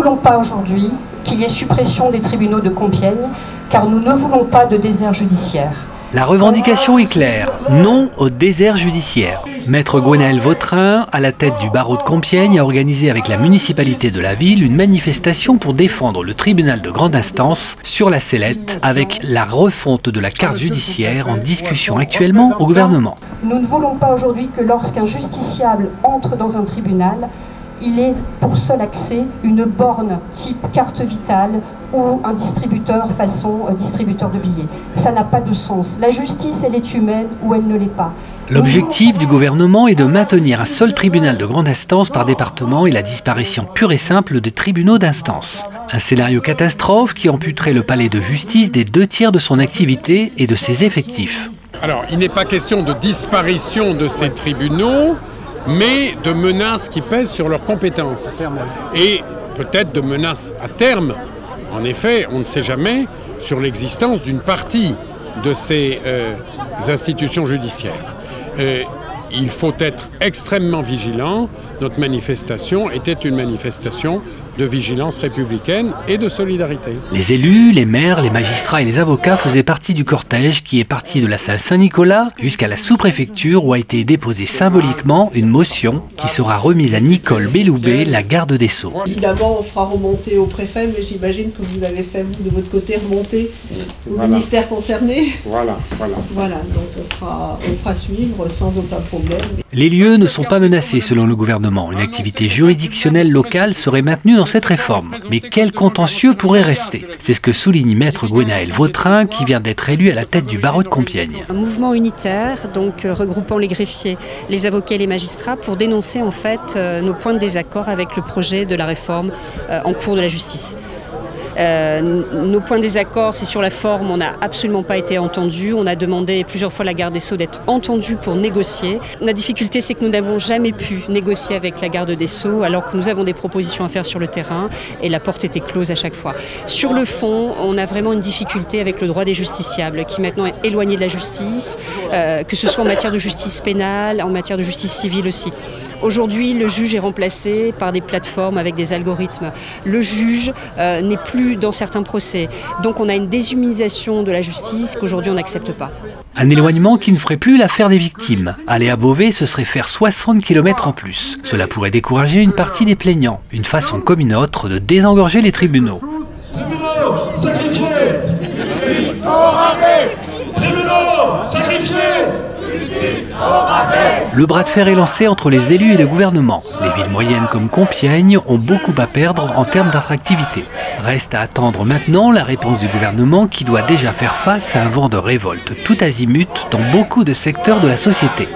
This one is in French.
voulons pas aujourd'hui qu'il y ait suppression des tribunaux de Compiègne, car nous ne voulons pas de désert judiciaire. La revendication est claire, non au désert judiciaire. Maître Gwenaël Vautrin, à la tête du barreau de Compiègne, a organisé avec la municipalité de la ville une manifestation pour défendre le tribunal de grande instance sur la sellette, avec la refonte de la carte judiciaire en discussion actuellement au gouvernement. Nous ne voulons pas aujourd'hui que lorsqu'un justiciable entre dans un tribunal, il ait pour seul accès une borne type carte vitale ou un distributeur façon distributeur de billets. Ça n'a pas de sens. La justice, elle est humaine ou elle ne l'est pas. L'objectif du gouvernement est de maintenir un seul tribunal de grande instance par département et la disparition pure et simple des tribunaux d'instance. Un scénario catastrophe qui amputerait le palais de justice des 2/3 de son activité et de ses effectifs. Alors, il n'est pas question de disparition de ces tribunaux, mais de menaces qui pèsent sur leurs compétences. Et peut-être de menaces à terme, en effet, on ne sait jamais, sur l'existence d'une partie de ces institutions judiciaires. Il faut être extrêmement vigilant. Notre manifestation était une manifestation de vigilance républicaine et de solidarité. Les élus, les maires, les magistrats et les avocats faisaient partie du cortège qui est parti de la salle Saint-Nicolas jusqu'à la sous-préfecture où a été déposée symboliquement une motion qui sera remise à Nicole Belloubet, la garde des Sceaux. Évidemment, on fera remonter au préfet, mais j'imagine que vous avez fait, vous, de votre côté, remonter au ministère concerné. Voilà. Donc on fera suivre sans aucun problème. Les lieux ne sont pas menacés selon le gouvernement. Une activité juridictionnelle locale serait maintenue dans cette réforme. Mais quel contentieux pourrait rester? C'est ce que souligne Maître Gwenaël Vautrin qui vient d'être élu à la tête du barreau de Compiègne. Un mouvement unitaire, donc regroupant les greffiers, les avocats et les magistrats pour dénoncer en fait nos points de désaccord avec le projet de la réforme en cours de la justice. Nos points de désaccord, c'est sur la forme, on n'a absolument pas été entendus. On a demandé plusieurs fois à la garde des Sceaux d'être entendue pour négocier. La difficulté, c'est que nous n'avons jamais pu négocier avec la garde des Sceaux alors que nous avons des propositions à faire sur le terrain et la porte était close à chaque fois. Sur le fond, on a vraiment une difficulté avec le droit des justiciables qui maintenant est éloigné de la justice, que ce soit en matière de justice pénale, en matière de justice civile aussi. Aujourd'hui, le juge est remplacé par des plateformes avec des algorithmes. Le juge n'est plus dans certains procès. Donc on a une déshumanisation de la justice qu'aujourd'hui on n'accepte pas. Un éloignement qui ne ferait plus l'affaire des victimes. Aller à Beauvais, ce serait faire 60 km en plus. Cela pourrait décourager une partie des plaignants. Une façon comme une autre de désengorger les tribunaux. Tribunaux sacrifiés! Justice au rabais! Tribunaux sacrifiés! Le bras de fer est lancé entre les élus et le gouvernement. Les villes moyennes comme Compiègne ont beaucoup à perdre en termes d'attractivité. Reste à attendre maintenant la réponse du gouvernement qui doit déjà faire face à un vent de révolte tout azimut dans beaucoup de secteurs de la société.